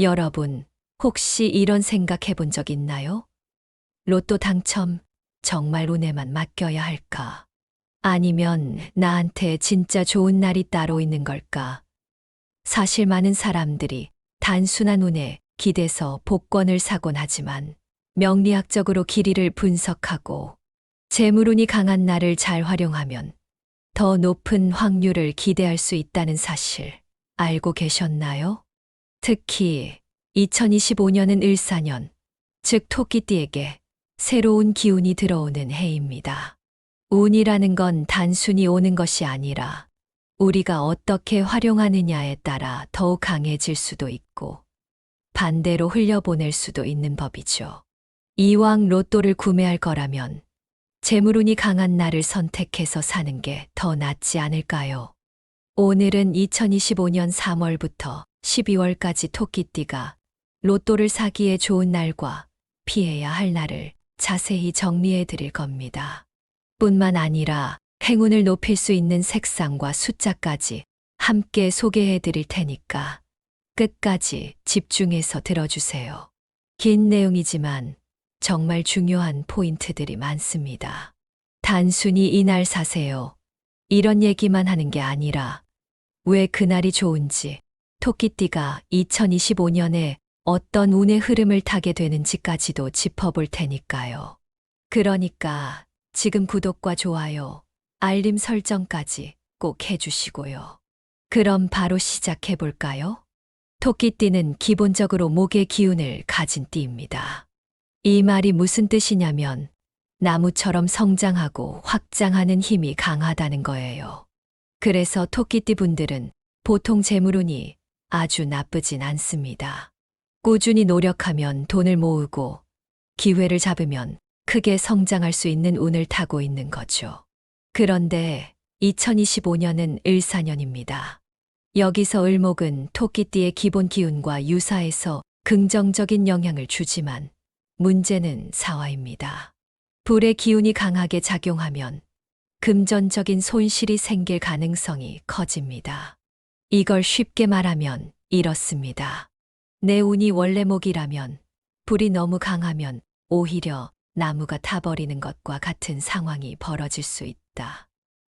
여러분, 혹시 이런 생각 해본 적 있나요? 로또 당첨 정말 운에만 맡겨야 할까? 아니면 나한테 진짜 좋은 날이 따로 있는 걸까? 사실 많은 사람들이 단순한 운에 기대서 복권을 사곤 하지만 명리학적으로 길이를 분석하고 재물운이 강한 날을 잘 활용하면 더 높은 확률을 기대할 수 있다는 사실 알고 계셨나요? 특히 2025년은 을사년, 즉 토끼띠에게 새로운 기운이 들어오는 해입니다. 운이라는 건 단순히 오는 것이 아니라 우리가 어떻게 활용하느냐에 따라 더욱 강해질 수도 있고 반대로 흘려보낼 수도 있는 법이죠. 이왕 로또를 구매할 거라면 재물운이 강한 날을 선택해서 사는 게 더 낫지 않을까요? 오늘은 2025년 3월부터 12월까지 토끼띠가 로또를 사기에 좋은 날과 피해야 할 날을 자세히 정리해 드릴 겁니다. 뿐만 아니라 행운을 높일 수 있는 색상과 숫자까지 함께 소개해 드릴 테니까 끝까지 집중해서 들어주세요. 긴 내용이지만 정말 중요한 포인트들이 많습니다. 단순히 이날 사세요. 이런 얘기만 하는 게 아니라 왜 그날이 좋은지, 토끼띠가 2025년에 어떤 운의 흐름을 타게 되는지까지도 짚어볼 테니까요. 그러니까 지금 구독과 좋아요, 알림 설정까지 꼭 해주시고요. 그럼 바로 시작해 볼까요? 토끼띠는 기본적으로 목의 기운을 가진 띠입니다. 이 말이 무슨 뜻이냐면 나무처럼 성장하고 확장하는 힘이 강하다는 거예요. 그래서 토끼띠 분들은 보통 재물운이 아주 나쁘진 않습니다. 꾸준히 노력하면 돈을 모으고 기회를 잡으면 크게 성장할 수 있는 운을 타고 있는 거죠. 그런데 2025년은 을사년입니다. 여기서 을목은 토끼띠의 기본 기운과 유사해서 긍정적인 영향을 주지만 문제는 사화입니다. 불의 기운이 강하게 작용하면 금전적인 손실이 생길 가능성이 커집니다. 이걸 쉽게 말하면 이렇습니다. 내 운이 원래 목이라면 불이 너무 강하면 오히려 나무가 타버리는 것과 같은 상황이 벌어질 수 있다.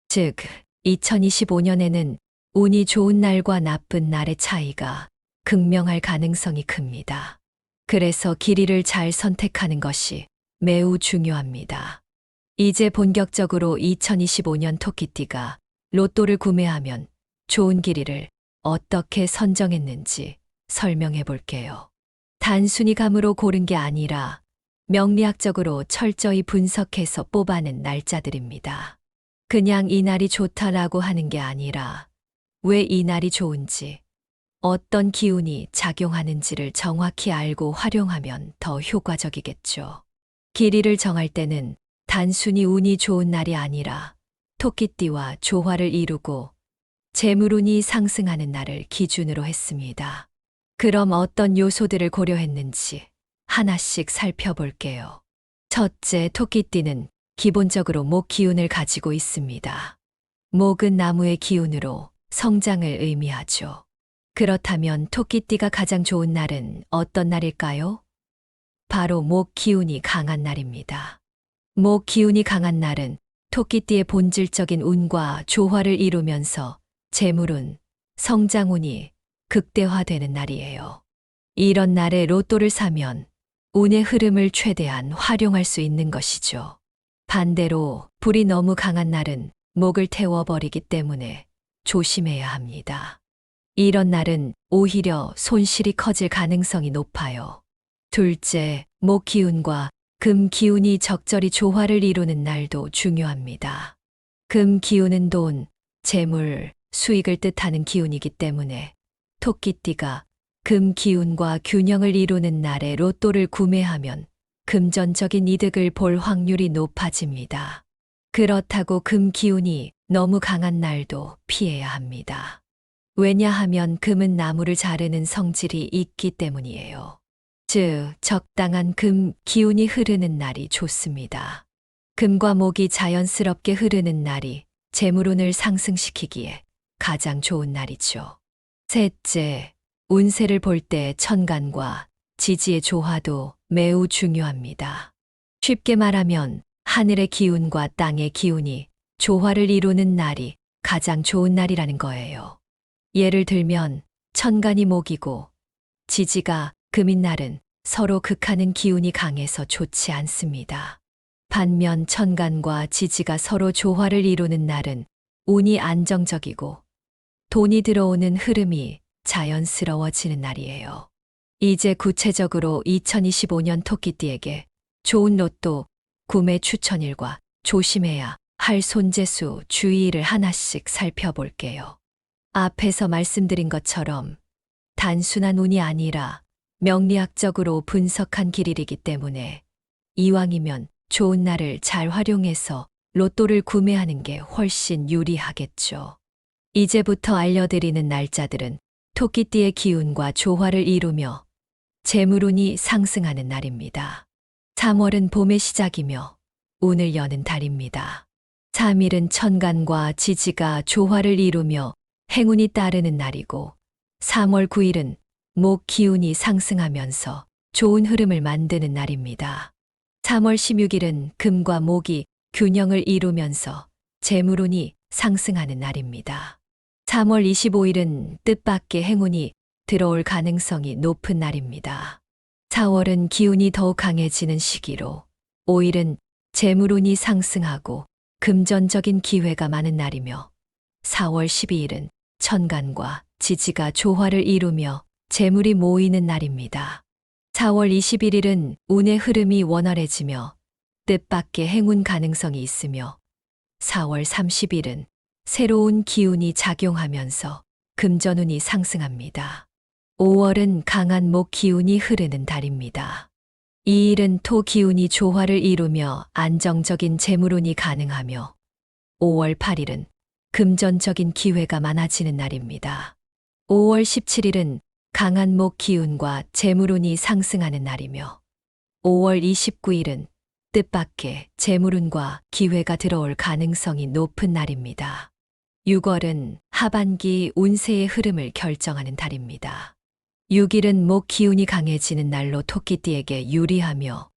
즉, 2025년에는 운이 좋은 날과 나쁜 날의 차이가 극명할 가능성이 큽니다. 그래서 길이를 잘 선택하는 것이 매우 중요합니다. 이제 본격적으로 2025년 토끼띠가 로또를 구매하면 좋은 길이를 어떻게 선정했는지 설명해 볼게요. 단순히 감으로 고른 게 아니라 명리학적으로 철저히 분석해서 뽑아낸 날짜들입니다. 그냥 이 날이 좋다라고 하는 게 아니라 왜 이 날이 좋은지, 어떤 기운이 작용하는지를 정확히 알고 활용하면 더 효과적이겠죠. 길이를 정할 때는 단순히 운이 좋은 날이 아니라 토끼띠와 조화를 이루고 재물운이 상승하는 날을 기준으로 했습니다. 그럼 어떤 요소들을 고려했는지 하나씩 살펴볼게요. 첫째, 토끼띠는 기본적으로 목 기운을 가지고 있습니다. 목은 나무의 기운으로 성장을 의미하죠. 그렇다면 토끼띠가 가장 좋은 날은 어떤 날일까요? 바로 목 기운이 강한 날입니다. 목 기운이 강한 날은 토끼띠의 본질적인 운과 조화를 이루면서 재물운, 성장운이 극대화되는 날이에요. 이런 날에 로또를 사면 운의 흐름을 최대한 활용할 수 있는 것이죠. 반대로 불이 너무 강한 날은 목을 태워버리기 때문에 조심해야 합니다. 이런 날은 오히려 손실이 커질 가능성이 높아요. 둘째, 목 기운과 금 기운이 적절히 조화를 이루는 날도 중요합니다. 금 기운은 돈, 재물, 수익을 뜻하는 기운이기 때문에 토끼띠가 금 기운과 균형을 이루는 날에 로또를 구매하면 금전적인 이득을 볼 확률이 높아집니다. 그렇다고 금 기운이 너무 강한 날도 피해야 합니다. 왜냐하면 금은 나무를 자르는 성질이 있기 때문이에요. 즉, 적당한 금 기운이 흐르는 날이 좋습니다. 금과 목이 자연스럽게 흐르는 날이 재물운을 상승시키기에 가장 좋은 날이죠. 셋째, 운세를 볼 때 천간과 지지의 조화도 매우 중요합니다. 쉽게 말하면 하늘의 기운과 땅의 기운이 조화를 이루는 날이 가장 좋은 날이라는 거예요. 예를 들면 천간이 목이고 지지가 금인 날은 서로 극하는 기운이 강해서 좋지 않습니다. 반면 천간과 지지가 서로 조화를 이루는 날은 운이 안정적이고 돈이 들어오는 흐름이 자연스러워지는 날이에요. 이제 구체적으로 2025년 토끼띠에게 좋은 로또 구매 추천일과 조심해야 할 손재수 주의를 하나씩 살펴볼게요. 앞에서 말씀드린 것처럼 단순한 운이 아니라 명리학적으로 분석한 길이기 때문에 이왕이면 좋은 날을 잘 활용해서 로또를 구매하는 게 훨씬 유리하겠죠. 이제부터 알려드리는 날짜들은 토끼띠의 기운과 조화를 이루며 재물운이 상승하는 날입니다. 3월은 봄의 시작이며 운을 여는 달입니다. 3일은 천간과 지지가 조화를 이루며 행운이 따르는 날이고 3월 9일은 목 기운이 상승하면서 좋은 흐름을 만드는 날입니다. 3월 16일은 금과 목이 균형을 이루면서 재물운이 상승하는 날입니다. 3월 25일은 뜻밖의 행운이 들어올 가능성이 높은 날입니다. 4월은 기운이 더욱 강해지는 시기로 5일은 재물운이 상승하고 금전적인 기회가 많은 날이며 4월 12일은 천간과 지지가 조화를 이루며 재물이 모이는 날입니다. 4월 21일은 운의 흐름이 원활해지며 뜻밖의 행운 가능성이 있으며 4월 30일은 새로운 기운이 작용하면서 금전운이 상승합니다. 5월은 강한 목 기운이 흐르는 달입니다. 이 일은 토 기운이 조화를 이루며 안정적인 재물운이 가능하며 5월 8일은 금전적인 기회가 많아지는 날입니다. 5월 17일은 강한 목 기운과 재물운이 상승하는 날이며 5월 29일은 뜻밖의 재물운과 기회가 들어올 가능성이 높은 날입니다. 6월은 하반기 운세의 흐름을 결정하는 달입니다. 6일은 목 기운이 강해지는 날로 토끼띠에게 유리하며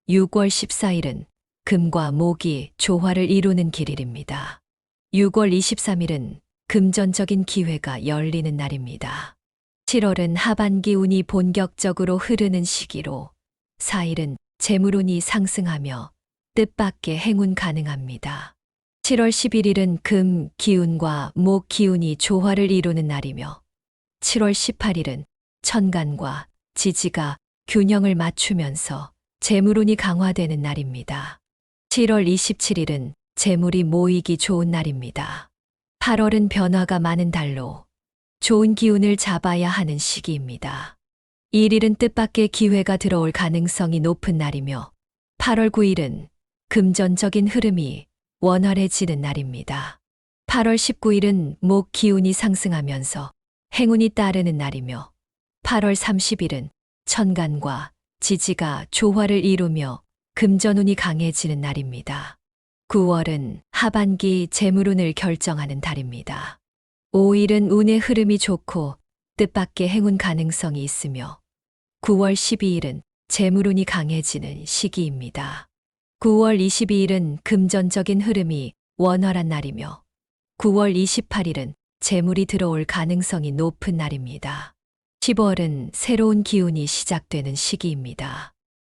6월 14일은 금과 목이 조화를 이루는 길일입니다. 6월 23일은 금전적인 기회가 열리는 날입니다. 7월은 하반기 운이 본격적으로 흐르는 시기로 4일은 재물운이 상승하며 뜻밖의 행운 가능합니다. 7월 11일은 금 기운과 목 기운이 조화를 이루는 날이며 7월 18일은 천간과 지지가 균형을 맞추면서 재물운이 강화되는 날입니다. 7월 27일은 재물이 모이기 좋은 날입니다. 8월은 변화가 많은 달로 좋은 기운을 잡아야 하는 시기입니다. 1일은 뜻밖의 기회가 들어올 가능성이 높은 날이며 8월 9일은 금전적인 흐름이 원활해지는 날입니다. 8월 19일은 목 기운이 상승하면서 행운이 따르는 날이며 8월 30일은 천간과 지지가 조화를 이루며 금전운이 강해지는 날입니다. 9월은 하반기 재물운을 결정하는 달입니다. 5일은 운의 흐름이 좋고 뜻밖의 행운 가능성이 있으며 9월 12일은 재물운이 강해지는 시기입니다. 9월 22일은 금전적인 흐름이 원활한 날이며 9월 28일은 재물이 들어올 가능성이 높은 날입니다. 10월은 새로운 기운이 시작되는 시기입니다.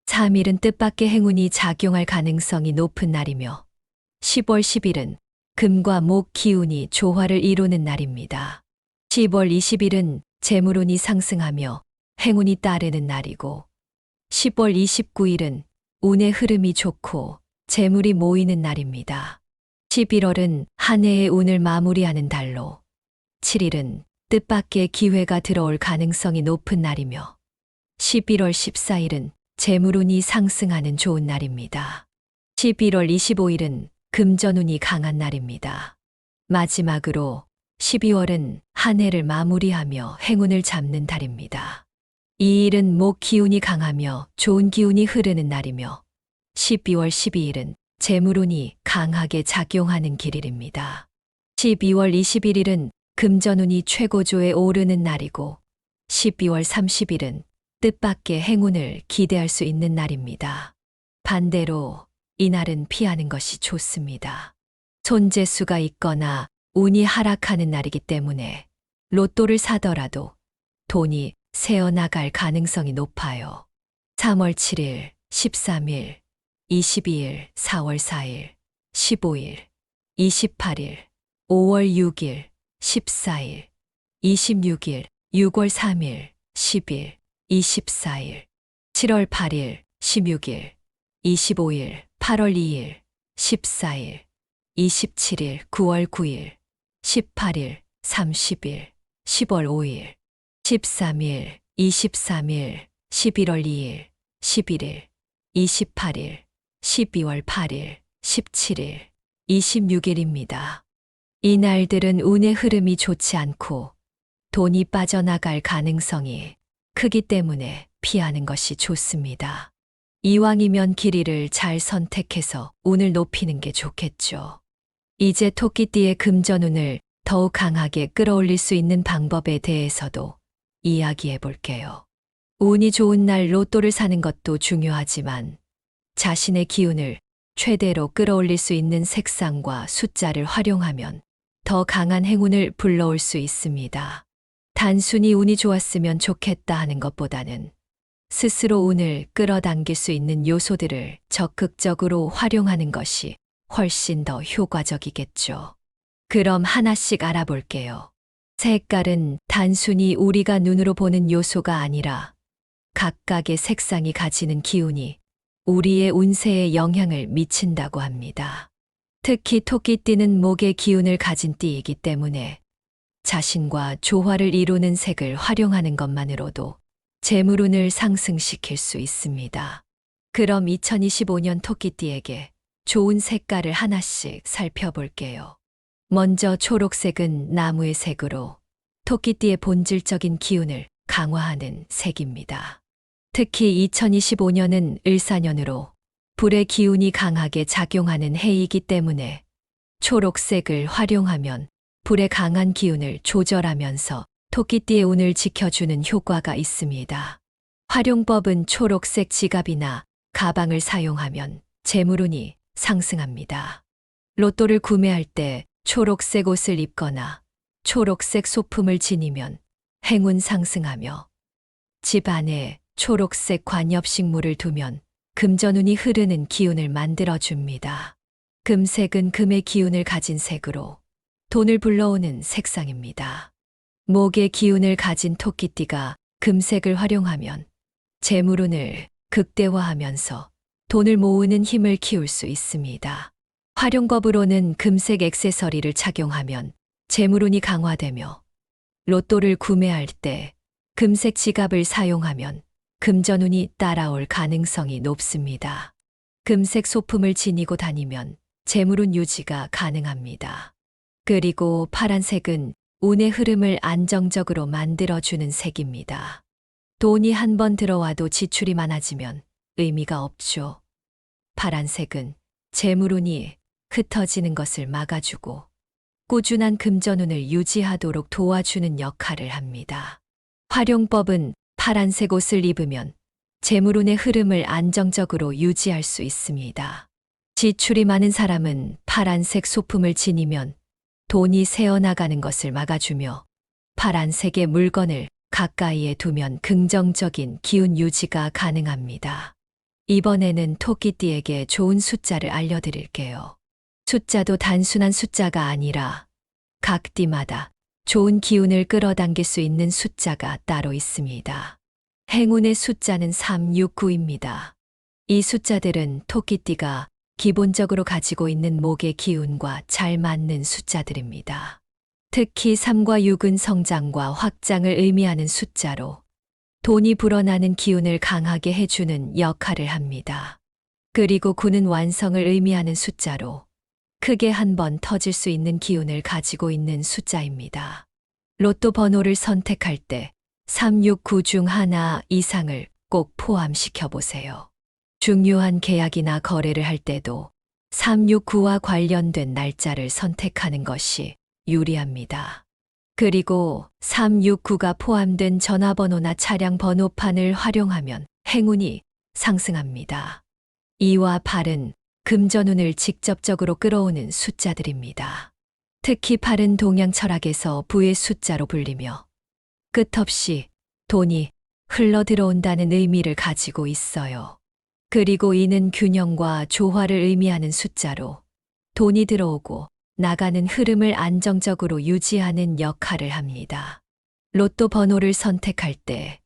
3일은 뜻밖의 행운이 작용할 가능성이 높은 날이며 10월 10일은 금과 목 기운이 조화를 이루는 날입니다. 10월 20일은 재물운이 상승하며 행운이 따르는 날이고 10월 29일은 운의 흐름이 좋고 재물이 모이는 날입니다. 11월은 한 해의 운을 마무리하는 달로 7일은 뜻밖의 기회가 들어올 가능성이 높은 날이며 11월 14일은 재물운이 상승하는 좋은 날입니다. 11월 25일은 금전운이 강한 날입니다. 마지막으로 12월은 한 해를 마무리하며 행운을 잡는 달입니다. 이 일은 목 기운이 강하며 좋은 기운이 흐르는 날이며 12월 12일은 재물운이 강하게 작용하는 길일입니다. 12월 21일은 금전운이 최고조에 오르는 날이고 12월 30일은 뜻밖의 행운을 기대할 수 있는 날입니다. 반대로 이날은 피하는 것이 좋습니다. 손재수가 있거나 운이 하락하는 날이기 때문에 로또를 사더라도 돈이 새어나갈 가능성이 높아요. 3월 7일, 13일, 22일, 4월 4일, 15일, 28일, 5월 6일, 14일, 26일, 6월 3일, 10일, 24일, 7월 8일, 16일, 25일, 8월 2일, 14일, 27일, 9월 9일, 18일, 30일, 10월 5일, 13일, 23일, 11월 2일, 11일, 28일, 12월 8일, 17일, 26일입니다. 이 날들은 운의 흐름이 좋지 않고 돈이 빠져나갈 가능성이 크기 때문에 피하는 것이 좋습니다. 이왕이면 길이를 잘 선택해서 운을 높이는 게 좋겠죠. 이제 토끼띠의 금전운을 더욱 강하게 끌어올릴 수 있는 방법에 대해서도 이야기해 볼게요. 운이 좋은 날 로또를 사는 것도 중요하지만 자신의 기운을 최대로 끌어올릴 수 있는 색상과 숫자를 활용하면 더 강한 행운을 불러올 수 있습니다. 단순히 운이 좋았으면 좋겠다 하는 것보다는 스스로 운을 끌어당길 수 있는 요소들을 적극적으로 활용하는 것이 훨씬 더 효과적이겠죠. 그럼 하나씩 알아볼게요. 색깔은 단순히 우리가 눈으로 보는 요소가 아니라 각각의 색상이 가지는 기운이 우리의 운세에 영향을 미친다고 합니다. 특히 토끼띠는 목의 기운을 가진 띠이기 때문에 자신과 조화를 이루는 색을 활용하는 것만으로도 재물운을 상승시킬 수 있습니다. 그럼 2025년 토끼띠에게 좋은 색깔을 하나씩 살펴볼게요. 먼저 초록색은 나무의 색으로 토끼띠의 본질적인 기운을 강화하는 색입니다. 특히 2025년은 을사년으로 불의 기운이 강하게 작용하는 해이기 때문에 초록색을 활용하면 불의 강한 기운을 조절하면서 토끼띠의 운을 지켜주는 효과가 있습니다. 활용법은 초록색 지갑이나 가방을 사용하면 재물운이 상승합니다. 로또를 구매할 때 초록색 옷을 입거나 초록색 소품을 지니면 행운 상승하며 집 안에 초록색 관엽식물을 두면 금전운이 흐르는 기운을 만들어줍니다. 금색은 금의 기운을 가진 색으로 돈을 불러오는 색상입니다. 목의 기운을 가진 토끼띠가 금색을 활용하면 재물운을 극대화하면서 돈을 모으는 힘을 키울 수 있습니다. 활용법으로는 금색 액세서리를 착용하면 재물운이 강화되며 로또를 구매할 때 금색 지갑을 사용하면 금전운이 따라올 가능성이 높습니다. 금색 소품을 지니고 다니면 재물운 유지가 가능합니다. 그리고 파란색은 운의 흐름을 안정적으로 만들어주는 색입니다. 돈이 한 번 들어와도 지출이 많아지면 의미가 없죠. 파란색은 재물운이 흩어지는 것을 막아주고 꾸준한 금전운을 유지하도록 도와주는 역할을 합니다. 활용법은 파란색 옷을 입으면 재물운의 흐름을 안정적으로 유지할 수 있습니다. 지출이 많은 사람은 파란색 소품을 지니면 돈이 새어나가는 것을 막아주며 파란색의 물건을 가까이에 두면 긍정적인 기운 유지가 가능합니다. 이번에는 토끼띠에게 좋은 숫자를 알려드릴게요. 숫자도 단순한 숫자가 아니라 각 띠마다 좋은 기운을 끌어당길 수 있는 숫자가 따로 있습니다. 행운의 숫자는 369입니다. 이 숫자들은 토끼띠가 기본적으로 가지고 있는 목의 기운과 잘 맞는 숫자들입니다. 특히 3과 6은 성장과 확장을 의미하는 숫자로 돈이 불어나는 기운을 강하게 해주는 역할을 합니다. 그리고 9는 완성을 의미하는 숫자로 크게 한 번 터질 수 있는 기운을 가지고 있는 숫자입니다. 로또 번호를 선택할 때 369 중 하나 이상을 꼭 포함시켜 보세요. 중요한 계약이나 거래를 할 때도 369와 관련된 날짜를 선택하는 것이 유리합니다. 그리고 369가 포함된 전화번호나 차량 번호판을 활용하면 행운이 상승합니다. 2와 8은 금전운을 직접적으로 끌어오는 숫자들입니다. 특히 8은 동양 철학에서 부의 숫자로 불리며 끝없이 돈이 흘러 들어온다는 의미를 가지고 있어요. 그리고 이는 균형과 조화를 의미하는 숫자로 돈이 들어오고 나가는 흐름을 안정적으로 유지하는 역할을 합니다. 로또 번호를 선택할 때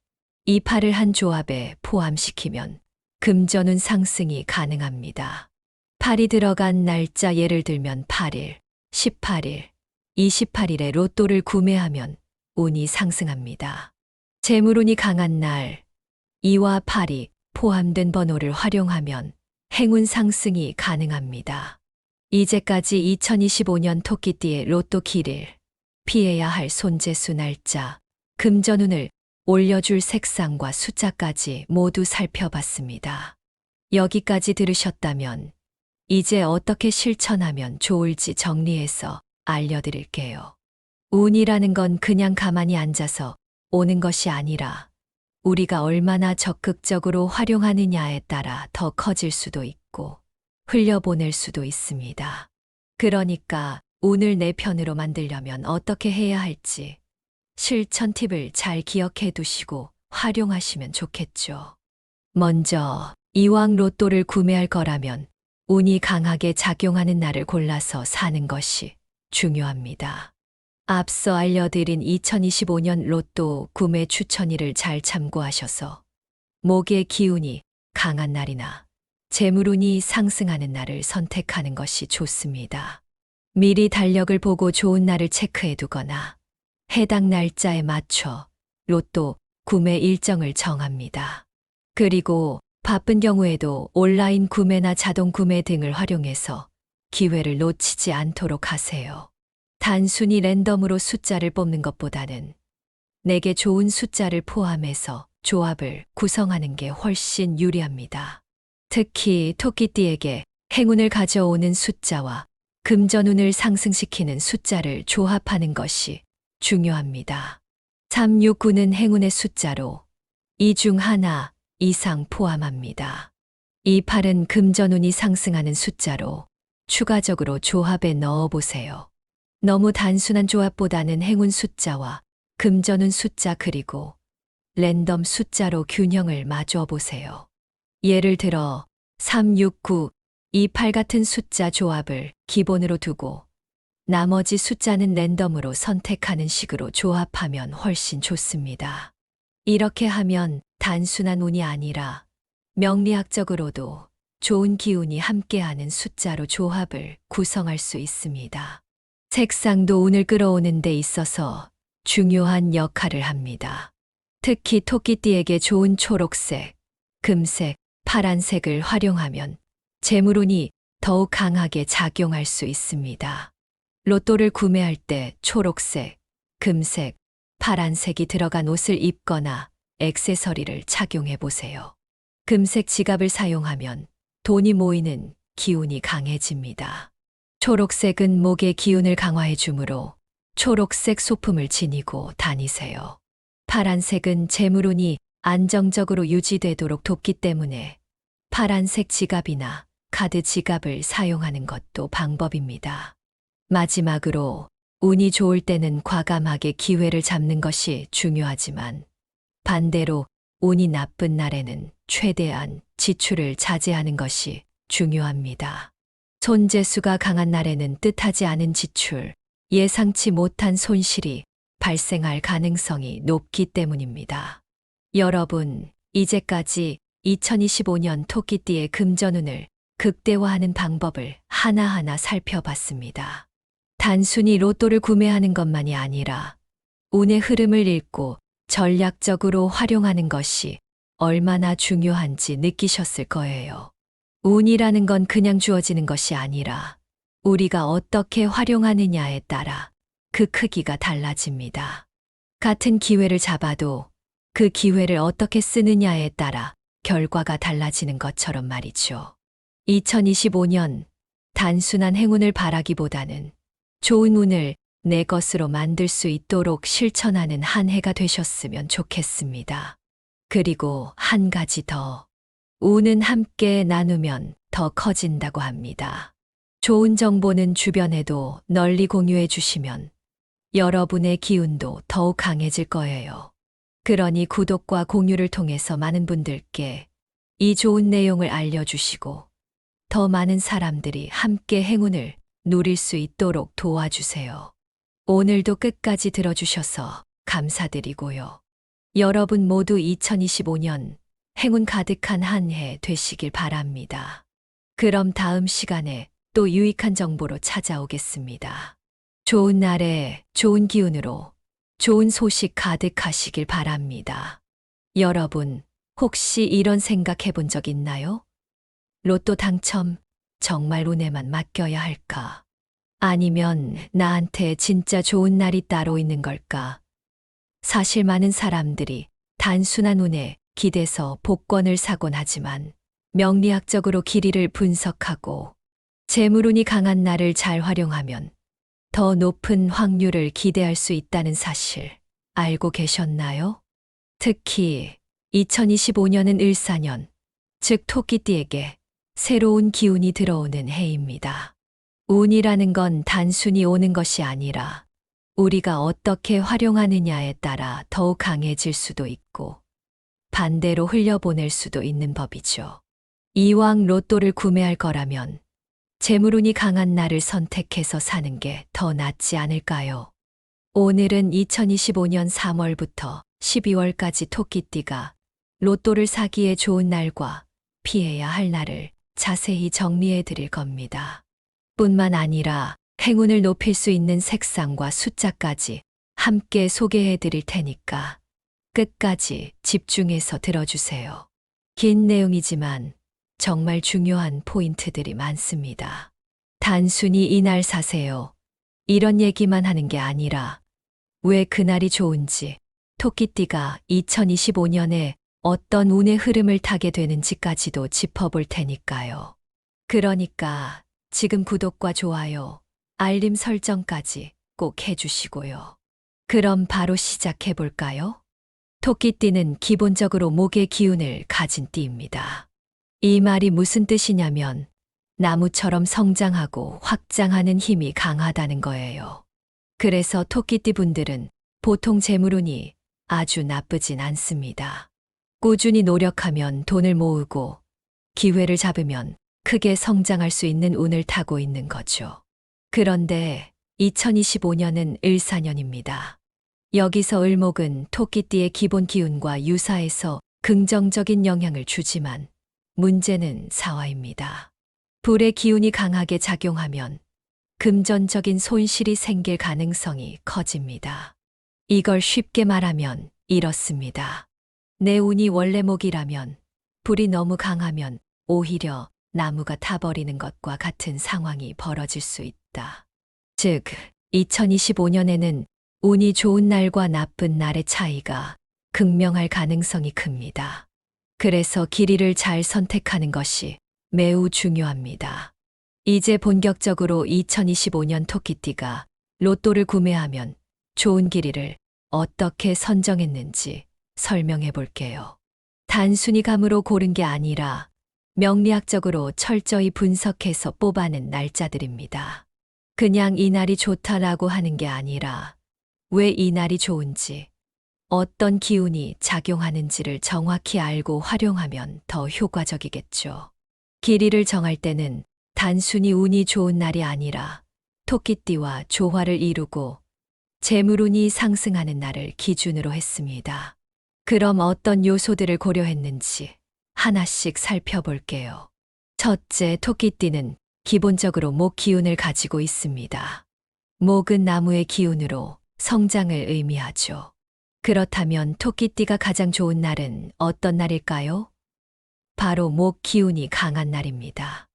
이 8을 한 조합에 포함시키면 금전운 상승이 가능합니다. 8이 들어간 날짜 예를 들면 8일, 18일, 28일에 로또를 구매하면 운이 상승합니다. 재물운이 강한 날 2와 8이 포함된 번호를 활용하면 행운 상승이 가능합니다. 이제까지 2025년 토끼띠의 로또 길을 피해야 할 손재수 날짜, 금전운을 올려줄 색상과 숫자까지 모두 살펴봤습니다. 여기까지 들으셨다면 이제 어떻게 실천하면 좋을지 정리해서 알려드릴게요. 운이라는 건 그냥 가만히 앉아서 오는 것이 아니라 우리가 얼마나 적극적으로 활용하느냐에 따라 더 커질 수도 있고 흘려보낼 수도 있습니다. 그러니까 운을 내 편으로 만들려면 어떻게 해야 할지 실천 팁을 잘 기억해 두시고 활용하시면 좋겠죠. 먼저 이왕 로또를 구매할 거라면 운이 강하게 작용하는 날을 골라서 사는 것이 중요합니다. 앞서 알려드린 2025년 로또 구매 추천일을 잘 참고하셔서 목의 기운이 강한 날이나 재물운이 상승하는 날을 선택하는 것이 좋습니다. 미리 달력을 보고 좋은 날을 체크해 두거나 해당 날짜에 맞춰 로또 구매 일정을 정합니다. 그리고 바쁜 경우에도 온라인 구매나 자동 구매 등을 활용해서 기회를 놓치지 않도록 하세요. 단순히 랜덤으로 숫자를 뽑는 것보다는 내게 좋은 숫자를 포함해서 조합을 구성하는 게 훨씬 유리합니다. 특히 토끼띠에게 행운을 가져오는 숫자와 금전운을 상승시키는 숫자를 조합하는 것이 중요합니다. 369는 행운의 숫자로 이 중 하나 이상 포함합니다. 28은 금전운이 상승하는 숫자로 추가적으로 조합에 넣어보세요. 너무 단순한 조합보다는 행운 숫자와 금전운 숫자 그리고 랜덤 숫자로 균형을 맞춰 보세요. 예를 들어 369, 28 같은 숫자 조합을 기본으로 두고 나머지 숫자는 랜덤으로 선택하는 식으로 조합하면 훨씬 좋습니다. 이렇게 하면 단순한 운이 아니라 명리학적으로도 좋은 기운이 함께하는 숫자로 조합을 구성할 수 있습니다. 색상도 운을 끌어오는 데 있어서 중요한 역할을 합니다. 특히 토끼띠에게 좋은 초록색, 금색, 파란색을 활용하면 재물운이 더욱 강하게 작용할 수 있습니다. 로또를 구매할 때 초록색, 금색, 파란색이 들어간 옷을 입거나 액세서리를 착용해 보세요. 금색 지갑을 사용하면 돈이 모이는 기운이 강해집니다. 초록색은 목의 기운을 강화해 주므로 초록색 소품을 지니고 다니세요. 파란색은 재물운이 안정적으로 유지되도록 돕기 때문에 파란색 지갑이나 카드 지갑을 사용하는 것도 방법입니다. 마지막으로 운이 좋을 때는 과감하게 기회를 잡는 것이 중요하지만 반대로 운이 나쁜 날에는 최대한 지출을 자제하는 것이 중요합니다. 손재수가 강한 날에는 뜻하지 않은 지출, 예상치 못한 손실이 발생할 가능성이 높기 때문입니다. 여러분, 이제까지 2025년 토끼띠의 금전운을 극대화하는 방법을 하나하나 살펴봤습니다. 단순히 로또를 구매하는 것만이 아니라 운의 흐름을 읽고 전략적으로 활용하는 것이 얼마나 중요한지 느끼셨을 거예요. 운이라는 건 그냥 주어지는 것이 아니라 우리가 어떻게 활용하느냐에 따라 그 크기가 달라집니다. 같은 기회를 잡아도 그 기회를 어떻게 쓰느냐에 따라 결과가 달라지는 것처럼 말이죠. 2025년 단순한 행운을 바라기보다는 좋은 운을 내 것으로 만들 수 있도록 실천하는 한 해가 되셨으면 좋겠습니다. 그리고 한 가지 더. 운은 함께 나누면 더 커진다고 합니다. 좋은 정보는 주변에도 널리 공유해 주시면 여러분의 기운도 더욱 강해질 거예요. 그러니 구독과 공유를 통해서 많은 분들께 이 좋은 내용을 알려주시고 더 많은 사람들이 함께 행운을 누릴 수 있도록 도와주세요. 오늘도 끝까지 들어주셔서 감사드리고요. 여러분 모두 2025년 행운 가득한 한 해 되시길 바랍니다. 그럼 다음 시간에 또 유익한 정보로 찾아오겠습니다. 좋은 날에 좋은 기운으로 좋은 소식 가득하시길 바랍니다. 여러분, 혹시 이런 생각 해본 적 있나요? 로또 당첨 정말 운에만 맡겨야 할까? 아니면 나한테 진짜 좋은 날이 따로 있는 걸까? 사실 많은 사람들이 단순한 운에 기대서 복권을 사곤 하지만 명리학적으로 길이를 분석하고 재물운이 강한 날을 잘 활용하면 더 높은 확률을 기대할 수 있다는 사실 알고 계셨나요? 특히 2025년은 을사년, 즉 토끼띠에게 새로운 기운이 들어오는 해입니다. 운이라는 건 단순히 오는 것이 아니라 우리가 어떻게 활용하느냐에 따라 더욱 강해질 수도 있고 반대로 흘려보낼 수도 있는 법이죠. 이왕 로또를 구매할 거라면 재물운이 강한 날을 선택해서 사는 게 더 낫지 않을까요? 오늘은 2025년 3월부터 12월까지 토끼띠가 로또를 사기에 좋은 날과 피해야 할 날을 자세히 정리해 드릴 겁니다. 뿐만 아니라 행운을 높일 수 있는 색상과 숫자까지 함께 소개해 드릴 테니까 끝까지 집중해서 들어주세요. 긴 내용이지만 정말 중요한 포인트들이 많습니다. 단순히 이날 사세요. 이런 얘기만 하는 게 아니라 왜 그날이 좋은지, 토끼띠가 2025년에 어떤 운의 흐름을 타게 되는지까지도 짚어볼 테니까요. 그러니까 지금 구독과 좋아요, 알림 설정까지 꼭 해주시고요. 그럼 바로 시작해 볼까요? 토끼띠는 기본적으로 목의 기운을 가진 띠입니다. 이 말이 무슨 뜻이냐면 나무처럼 성장하고 확장하는 힘이 강하다는 거예요. 그래서 토끼띠 분들은 보통 재물운이 아주 나쁘진 않습니다. 꾸준히 노력하면 돈을 모으고 기회를 잡으면 크게 성장할 수 있는 운을 타고 있는 거죠. 그런데 2025년은 을사년입니다. 여기서 을목은 토끼띠의 기본 기운과 유사해서 긍정적인 영향을 주지만 문제는 사화입니다. 불의 기운이 강하게 작용하면 금전적인 손실이 생길 가능성이 커집니다. 이걸 쉽게 말하면 이렇습니다. 내 운이 원래 목이라면 불이 너무 강하면 오히려 나무가 타버리는 것과 같은 상황이 벌어질 수 있다. 즉, 2025년에는 운이 좋은 날과 나쁜 날의 차이가 극명할 가능성이 큽니다. 그래서 길이를 잘 선택하는 것이 매우 중요합니다. 이제 본격적으로 2025년 토끼띠가 로또를 구매하면 좋은 길이를 어떻게 선정했는지 설명해 볼게요. 단순히 감으로 고른 게 아니라 명리학적으로 철저히 분석해서 뽑아낸 날짜들입니다. 그냥 이 날이 좋다라고 하는 게 아니라 왜 이 날이 좋은지, 어떤 기운이 작용하는지를 정확히 알고 활용하면 더 효과적이겠죠. 길이를 정할 때는 단순히 운이 좋은 날이 아니라 토끼띠와 조화를 이루고 재물운이 상승하는 날을 기준으로 했습니다. 그럼 어떤 요소들을 고려했는지 하나씩 살펴볼게요. 첫째, 토끼띠는 기본적으로 목 기운을 가지고 있습니다. 목은 나무의 기운으로 성장을 의미하죠. 그렇다면 토끼띠가 가장 좋은 날은 어떤 날일까요? 바로 목 기운이 강한 날입니다.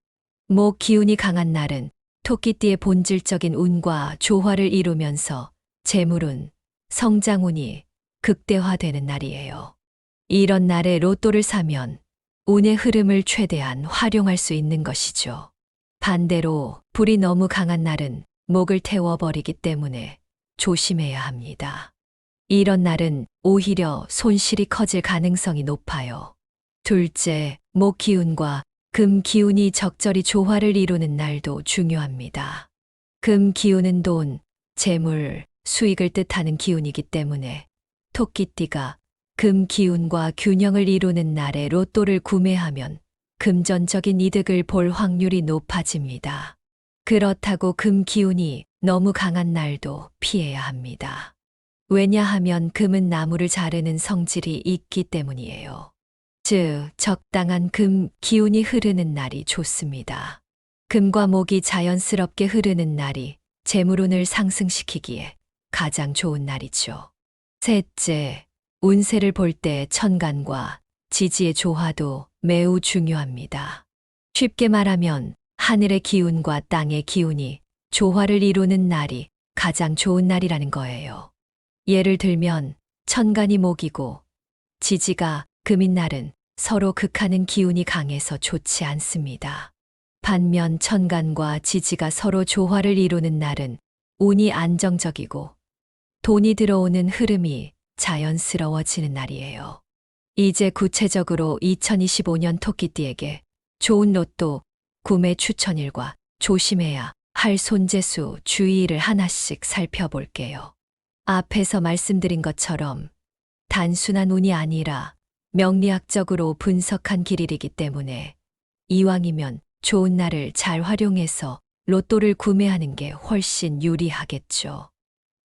목 기운이 강한 날은 토끼띠의 본질적인 운과 조화를 이루면서 재물운, 성장운이 극대화되는 날이에요. 이런 날에 로또를 사면 운의 흐름을 최대한 활용할 수 있는 것이죠. 반대로 불이 너무 강한 날은 목을 태워버리기 때문에 조심해야 합니다. 이런 날은 오히려 손실이 커질 가능성이 높아요. 둘째, 목 기운과 금 기운이 적절히 조화를 이루는 날도 중요합니다. 금 기운은 돈, 재물, 수익을 뜻하는 기운이기 때문에 토끼띠가 금 기운과 균형을 이루는 날에 로또를 구매하면 금전적인 이득을 볼 확률이 높아집니다. 그렇다고 금 기운이 너무 강한 날도 피해야 합니다. 왜냐하면 금은 나무를 자르는 성질이 있기 때문이에요. 즉, 적당한 금 기운이 흐르는 날이 좋습니다. 금과 목이 자연스럽게 흐르는 날이 재물운을 상승시키기에 가장 좋은 날이죠. 셋째, 운세를 볼 때 천간과 지지의 조화도 매우 중요합니다. 쉽게 말하면 하늘의 기운과 땅의 기운이 조화를 이루는 날이 가장 좋은 날이라는 거예요. 예를 들면 천간이 목이고 지지가 금인 날은 서로 극하는 기운이 강해서 좋지 않습니다. 반면 천간과 지지가 서로 조화를 이루는 날은 운이 안정적이고 돈이 들어오는 흐름이 자연스러워지는 날이에요. 이제 구체적으로 2025년 토끼띠에게 좋은 로또 구매 추천일과 조심해야 할 손재수 주의를 하나씩 살펴볼게요. 앞에서 말씀드린 것처럼 단순한 운이 아니라 명리학적으로 분석한 길이기 때문에 이왕이면 좋은 날을 잘 활용해서 로또를 구매하는 게 훨씬 유리하겠죠.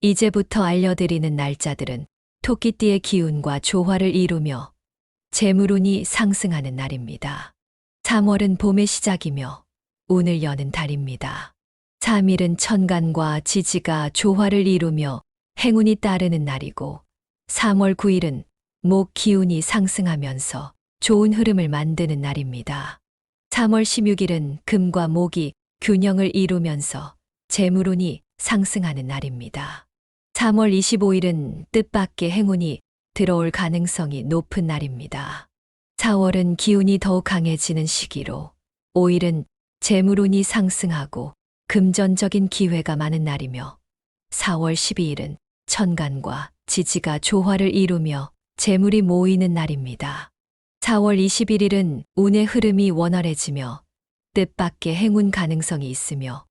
이제부터 알려드리는 날짜들은 토끼띠의 기운과 조화를 이루며 재물운이 상승하는 날입니다. 3월은 봄의 시작이며 운을 여는 달입니다. 3일은 천간과 지지가 조화를 이루며 행운이 따르는 날이고 3월 9일은 목 기운이 상승하면서 좋은 흐름을 만드는 날입니다. 3월 16일은 금과 목이 균형을 이루면서 재물운이 상승하는 날입니다. 3월 25일은 뜻밖의 행운이 들어올 가능성이 높은 날입니다. 4월은 기운이 더욱 강해지는 시기로 5일은 재물운이 상승하고 금전적인 기회가 많은 날이며 4월 12일은 천간과 지지가 조화를 이루며 재물이 모이는 날입니다. 4월 21일은 운의 흐름이 원활해지며 뜻밖의 행운 가능성이 있으며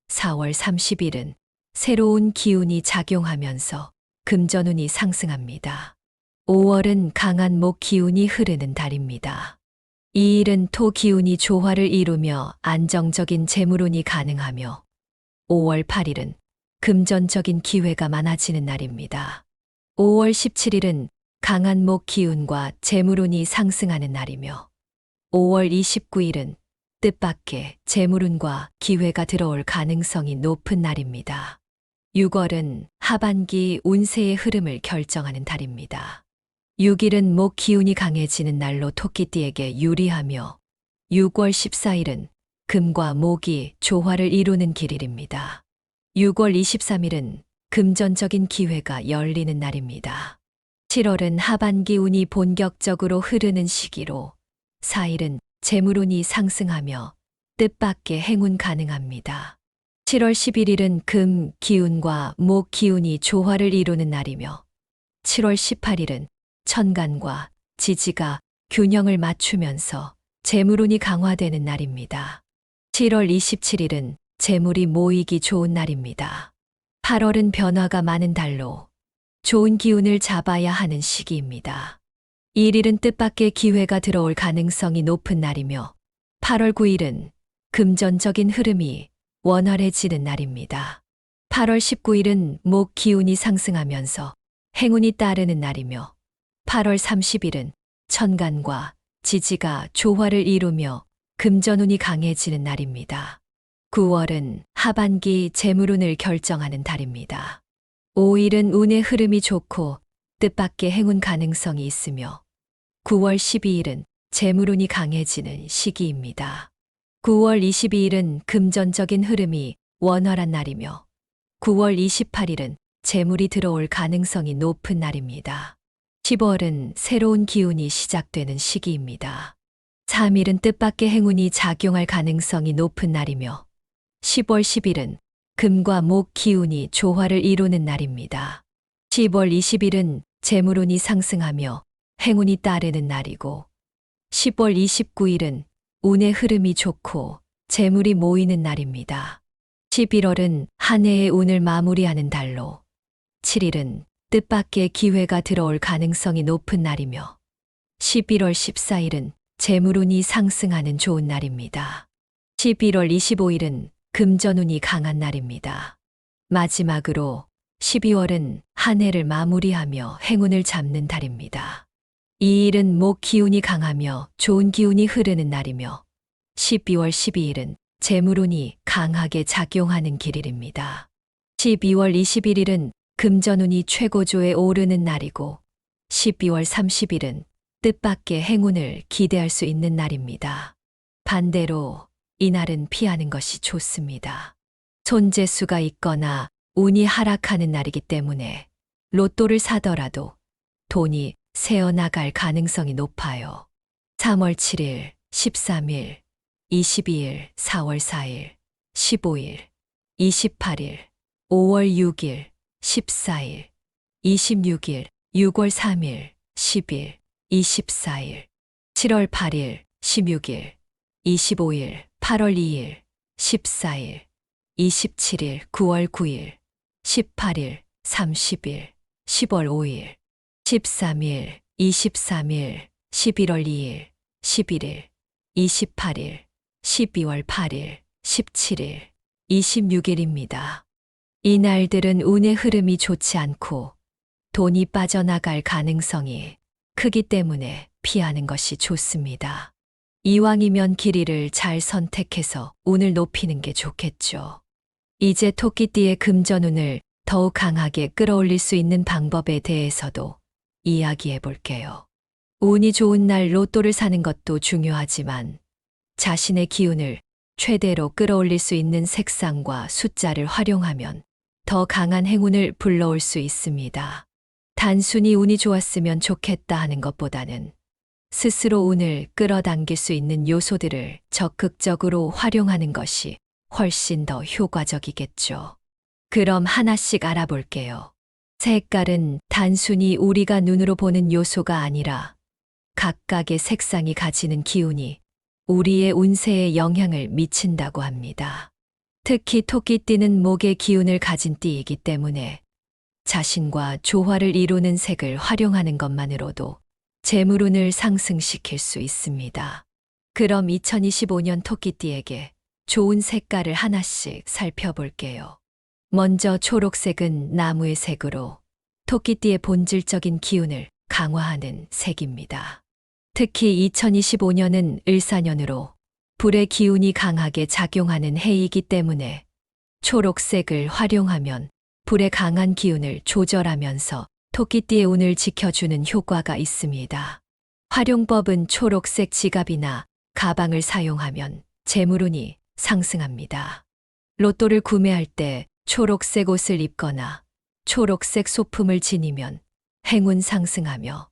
4월 30일은 새로운 기운이 작용하면서 금전운이 상승합니다. 5월은 강한 목 기운이 흐르는 달입니다. 이 일은 토 기운이 조화를 이루며 안정적인 재물운이 가능하며 5월 8일은 금전적인 기회가 많아지는 날입니다. 5월 17일은 강한 목 기운과 재물운이 상승하는 날이며 5월 29일은 뜻밖의 재물운과 기회가 들어올 가능성이 높은 날입니다. 6월은 하반기 운세의 흐름을 결정하는 달입니다. 6일은 목 기운이 강해지는 날로 토끼띠에게 유리하며 6월 14일은 금과 목이 조화를 이루는 길일입니다. 6월 23일은 금전적인 기회가 열리는 날입니다. 7월은 하반기 운이 본격적으로 흐르는 시기로 4일은 재물운이 상승하며 뜻밖의 행운 가능합니다. 7월 11일은 금 기운과 목 기운이 조화를 이루는 날이며 7월 18일은 천간과 지지가 균형을 맞추면서 재물운이 강화되는 날입니다. 7월 27일은 재물이 모이기 좋은 날입니다. 8월은 변화가 많은 달로 좋은 기운을 잡아야 하는 시기입니다. 1일은 뜻밖의 기회가 들어올 가능성이 높은 날이며 8월 9일은 금전적인 흐름이 원활해지는 날입니다. 8월 19일은 목 기운이 상승하면서 행운이 따르는 날이며 8월 30일은 천간과 지지가 조화를 이루며 금전운이 강해지는 날입니다. 9월은 하반기 재물운을 결정하는 달입니다. 5일은 운의 흐름이 좋고 뜻밖의 행운 가능성이 있으며 9월 12일은 재물운이 강해지는 시기입니다. 9월 22일은 금전적인 흐름이 원활한 날이며 9월 28일은 재물이 들어올 가능성이 높은 날입니다. 10월은 새로운 기운이 시작되는 시기입니다. 3일은 뜻밖의 행운이 작용할 가능성이 높은 날이며 10월 10일은 금과 목 기운이 조화를 이루는 날입니다. 10월 20일은 재물운이 상승하며 행운이 따르는 날이고 10월 29일은 운의 흐름이 좋고 재물이 모이는 날입니다. 11월은 한 해의 운을 마무리하는 달로 7일은 뜻밖의 기회가 들어올 가능성이 높은 날이며 11월 14일은 재물운이 상승하는 좋은 날입니다. 11월 25일은 금전운이 강한 날입니다. 마지막으로 12월은 한 해를 마무리하며 행운을 잡는 달입니다. 이 일은 목 기운이 강하며 좋은 기운이 흐르는 날이며 12월 12일은 재물운이 강하게 작용하는 길일입니다. 12월 21일은 금전운이 최고조에 오르는 날이고 12월 30일은 뜻밖의 행운을 기대할 수 있는 날입니다. 반대로 이날은 피하는 것이 좋습니다. 손재수가 있거나 운이 하락하는 날이기 때문에 로또를 사더라도 돈이 새어나갈 가능성이 높아요. 3월 7일, 13일, 22일, 4월 4일, 15일, 28일, 5월 6일, 14일, 26일, 6월 3일, 10일, 24일, 7월 8일, 16일, 25일, 8월 2일, 14일, 27일, 9월 9일, 18일, 30일, 10월 5일, 13일, 23일, 11월 2일, 11일, 28일, 12월 8일, 17일, 26일입니다. 이 날들은 운의 흐름이 좋지 않고 돈이 빠져나갈 가능성이 크기 때문에 피하는 것이 좋습니다. 이왕이면 길이를 잘 선택해서 운을 높이는 게 좋겠죠. 이제 토끼띠의 금전운을 더욱 강하게 끌어올릴 수 있는 방법에 대해서도 이야기해 볼게요. 운이 좋은 날 로또를 사는 것도 중요하지만 자신의 기운을 최대로 끌어올릴 수 있는 색상과 숫자를 활용하면 더 강한 행운을 불러올 수 있습니다. 단순히 운이 좋았으면 좋겠다 하는 것보다는 스스로 운을 끌어당길 수 있는 요소들을 적극적으로 활용하는 것이 훨씬 더 효과적이겠죠. 그럼 하나씩 알아볼게요. 색깔은 단순히 우리가 눈으로 보는 요소가 아니라 각각의 색상이 가지는 기운이 우리의 운세에 영향을 미친다고 합니다. 특히 토끼띠는 목의 기운을 가진 띠이기 때문에 자신과 조화를 이루는 색을 활용하는 것만으로도 재물운을 상승시킬 수 있습니다. 그럼 2025년 토끼띠에게 좋은 색깔을 하나씩 살펴볼게요. 먼저 초록색은 나무의 색으로 토끼띠의 본질적인 기운을 강화하는 색입니다. 특히 2025년은 을사년으로 불의 기운이 강하게 작용하는 해이기 때문에 초록색을 활용하면 불의 강한 기운을 조절하면서 토끼띠의 운을 지켜주는 효과가 있습니다. 활용법은 초록색 지갑이나 가방을 사용하면 재물운이 상승합니다. 로또를 구매할 때 초록색 옷을 입거나 초록색 소품을 지니면 행운 상승하며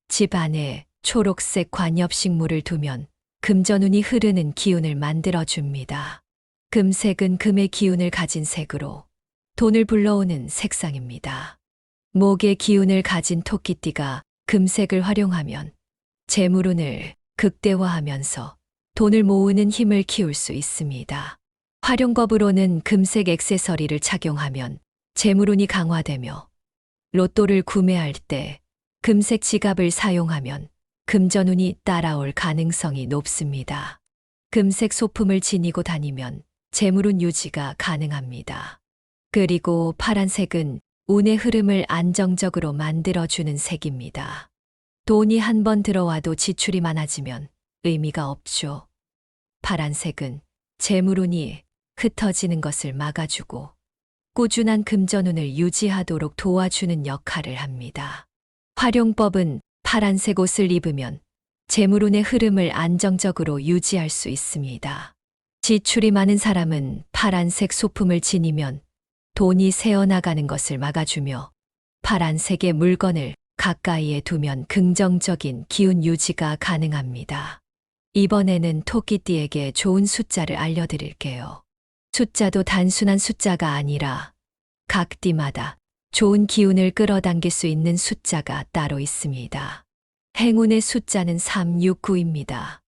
집 안에 초록색 관엽식물을 두면 금전운이 흐르는 기운을 만들어줍니다. 금색은 금의 기운을 가진 색으로 돈을 불러오는 색상입니다. 목의 기운을 가진 토끼띠가 금색을 활용하면 재물운을 극대화하면서 돈을 모으는 힘을 키울 수 있습니다. 활용법으로는 금색 액세서리를 착용하면 재물운이 강화되며 로또를 구매할 때 금색 지갑을 사용하면 금전운이 따라올 가능성이 높습니다. 금색 소품을 지니고 다니면 재물운 유지가 가능합니다. 그리고 파란색은 운의 흐름을 안정적으로 만들어주는 색입니다. 돈이 한 번 들어와도 지출이 많아지면 의미가 없죠. 파란색은 재물운이 흩어지는 것을 막아주고 꾸준한 금전운을 유지하도록 도와주는 역할을 합니다. 활용법은 파란색 옷을 입으면 재물운의 흐름을 안정적으로 유지할 수 있습니다. 지출이 많은 사람은 파란색 소품을 지니면 돈이 새어나가는 것을 막아주며 파란색의 물건을 가까이에 두면 긍정적인 기운 유지가 가능합니다. 이번에는 토끼띠에게 좋은 숫자를 알려드릴게요. 숫자도 단순한 숫자가 아니라 각 띠마다 좋은 기운을 끌어당길 수 있는 숫자가 따로 있습니다. 행운의 숫자는 369입니다.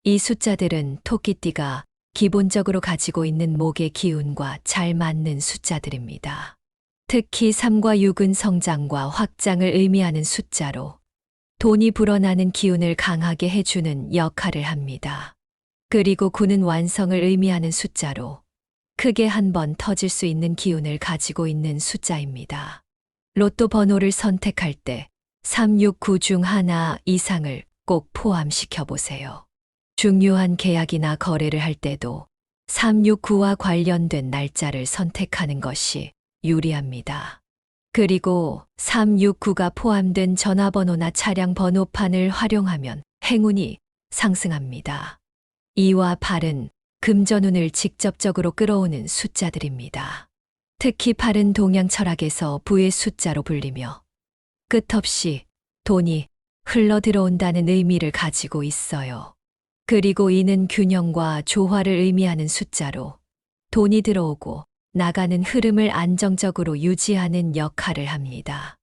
이 숫자들은 토끼띠가 기본적으로 가지고 있는 목의 기운과 잘 맞는 숫자들입니다. 특히 3과 6은 성장과 확장을 의미하는 숫자로 돈이 불어나는 기운을 강하게 해주는 역할을 합니다. 그리고 9는 완성을 의미하는 숫자로 크게 한 번 터질 수 있는 기운을 가지고 있는 숫자입니다. 로또 번호를 선택할 때 369 중 하나 이상을 꼭 포함시켜 보세요. 중요한 계약이나 거래를 할 때도 369와 관련된 날짜를 선택하는 것이 유리합니다. 그리고 369가 포함된 전화번호나 차량 번호판을 활용하면 행운이 상승합니다. 2와 8은 금전운을 직접적으로 끌어오는 숫자들입니다. 특히 8은 동양 철학에서 부의 숫자로 불리며 끝없이 돈이 흘러 들어온다는 의미를 가지고 있어요. 그리고 이는 균형과 조화를 의미하는 숫자로 돈이 들어오고 나가는 흐름을 안정적으로 유지하는 역할을 합니다.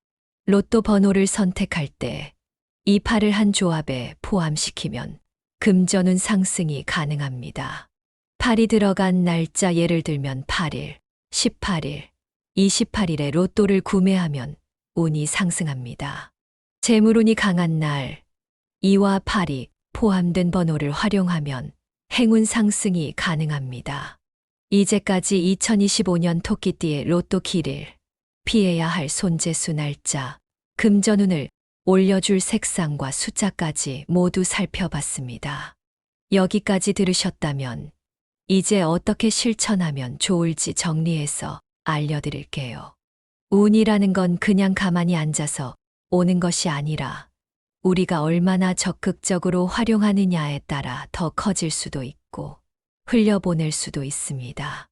로또 번호를 선택할 때 이 8을 한 조합에 포함시키면 금전운 상승이 가능합니다. 8이 들어간 날짜 예를 들면 8일, 18일, 28일에 로또를 구매하면 운이 상승합니다. 재물운이 강한 날 2와 8이 포함된 번호를 활용하면 행운 상승이 가능합니다. 이제까지 2025년 토끼띠의 로또 길을 피해야 할 손재수 날짜, 금전운을 올려줄 색상과 숫자까지 모두 살펴봤습니다. 여기까지 들으셨다면 이제 어떻게 실천하면 좋을지 정리해서 알려드릴게요. 운이라는 건 그냥 가만히 앉아서 오는 것이 아니라 우리가 얼마나 적극적으로 활용하느냐에 따라 더 커질 수도 있고 흘려보낼 수도 있습니다.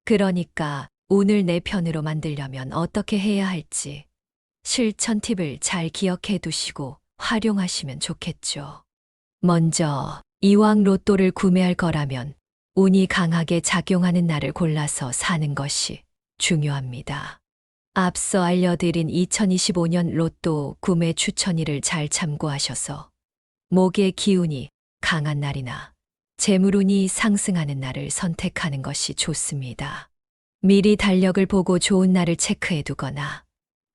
그러니까 운을 내 편으로 만들려면 어떻게 해야 할지 실천 팁을 잘 기억해 두시고 활용하시면 좋겠죠. 먼저 이왕 로또를 구매할 거라면 운이 강하게 작용하는 날을 골라서 사는 것이 중요합니다. 앞서 알려드린 2025년 로또 구매 추천일을 잘 참고하셔서 목의 기운이 강한 날이나 재물운이 상승하는 날을 선택하는 것이 좋습니다. 미리 달력을 보고 좋은 날을 체크해 두거나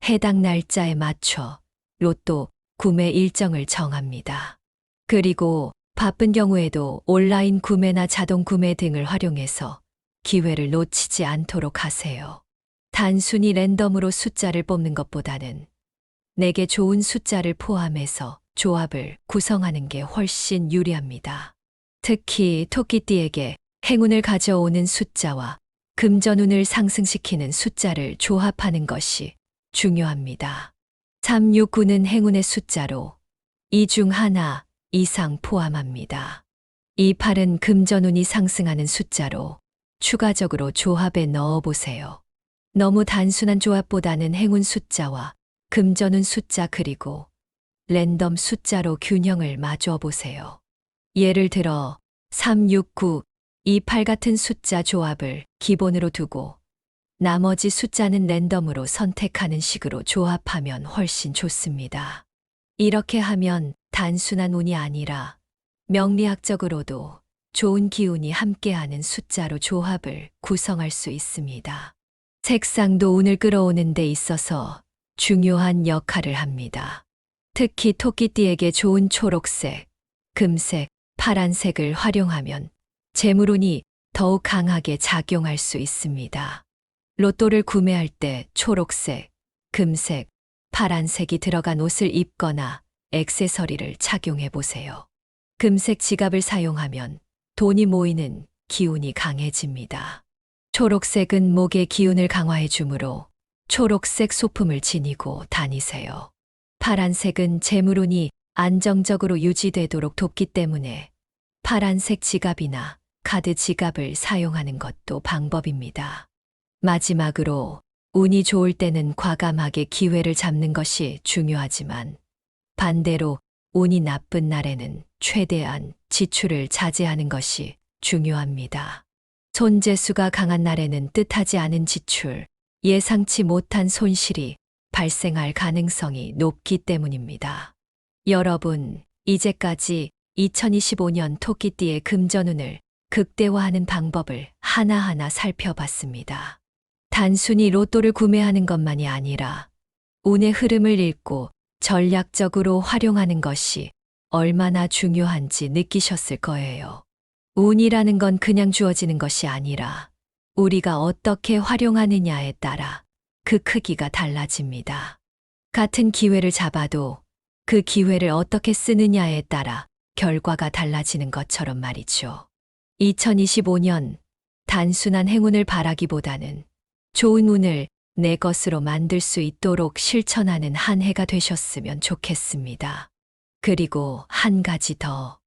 해당 날짜에 맞춰 로또 구매 일정을 정합니다. 그리고 바쁜 경우에도 온라인 구매나 자동 구매 등을 활용해서 기회를 놓치지 않도록 하세요. 단순히 랜덤으로 숫자를 뽑는 것보다는 내게 좋은 숫자를 포함해서 조합을 구성하는 게 훨씬 유리합니다. 특히 토끼띠에게 행운을 가져오는 숫자와 금전운을 상승시키는 숫자를 조합하는 것이 중요합니다. 369는 행운의 숫자로 이 중 하나 이상 포함합니다. 이 8은 금전운이 상승하는 숫자로 추가적으로 조합에 넣어보세요. 너무 단순한 조합보다는 행운 숫자와 금전운 숫자 그리고 랜덤 숫자로 균형을 맞춰 보세요. 예를 들어 369, 28 같은 숫자 조합을 기본으로 두고 나머지 숫자는 랜덤으로 선택하는 식으로 조합하면 훨씬 좋습니다. 이렇게 하면 단순한 운이 아니라 명리학적으로도 좋은 기운이 함께하는 숫자로 조합을 구성할 수 있습니다. 색상도 운을 끌어오는 데 있어서 중요한 역할을 합니다. 특히 토끼띠에게 좋은 초록색, 금색, 파란색을 활용하면 재물운이 더욱 강하게 작용할 수 있습니다. 로또를 구매할 때 초록색, 금색, 파란색이 들어간 옷을 입거나 액세서리를 착용해 보세요. 금색 지갑을 사용하면 돈이 모이는 기운이 강해집니다. 초록색은 목의 기운을 강화해 주므로 초록색 소품을 지니고 다니세요. 파란색은 재물운이 안정적으로 유지되도록 돕기 때문에 파란색 지갑이나 카드 지갑을 사용하는 것도 방법입니다. 마지막으로 운이 좋을 때는 과감하게 기회를 잡는 것이 중요하지만 반대로 운이 나쁜 날에는 최대한 지출을 자제하는 것이 중요합니다. 손재수가 강한 날에는 뜻하지 않은 지출, 예상치 못한 손실이 발생할 가능성이 높기 때문입니다. 여러분, 이제까지 2025년 토끼띠의 금전운을 극대화하는 방법을 하나하나 살펴봤습니다. 단순히 로또를 구매하는 것만이 아니라 운의 흐름을 읽고 전략적으로 활용하는 것이 얼마나 중요한지 느끼셨을 거예요. 운이라는 건 그냥 주어지는 것이 아니라 우리가 어떻게 활용하느냐에 따라 그 크기가 달라집니다. 같은 기회를 잡아도 그 기회를 어떻게 쓰느냐에 따라 결과가 달라지는 것처럼 말이죠. 2025년 단순한 행운을 바라기보다는 좋은 운을 내 것으로 만들 수 있도록 실천하는 한 해가 되셨으면 좋겠습니다. 그리고 한 가지 더.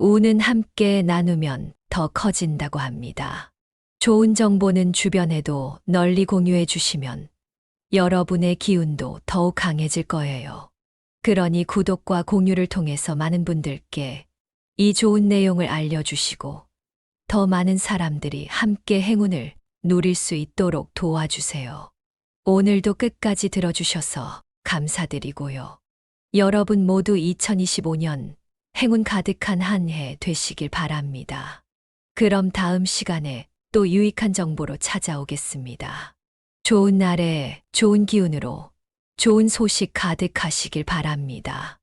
운은 함께 나누면 더 커진다고 합니다. 좋은 정보는 주변에도 널리 공유해 주시면 여러분의 기운도 더욱 강해질 거예요. 그러니 구독과 공유를 통해서 많은 분들께 이 좋은 내용을 알려주시고 더 많은 사람들이 함께 행운을 누릴 수 있도록 도와주세요. 오늘도 끝까지 들어주셔서 감사드리고요. 여러분 모두 2025년 행운 가득한 한 해 되시길 바랍니다. 그럼 다음 시간에 또 유익한 정보로 찾아오겠습니다. 좋은 날에 좋은 기운으로 좋은 소식 가득하시길 바랍니다.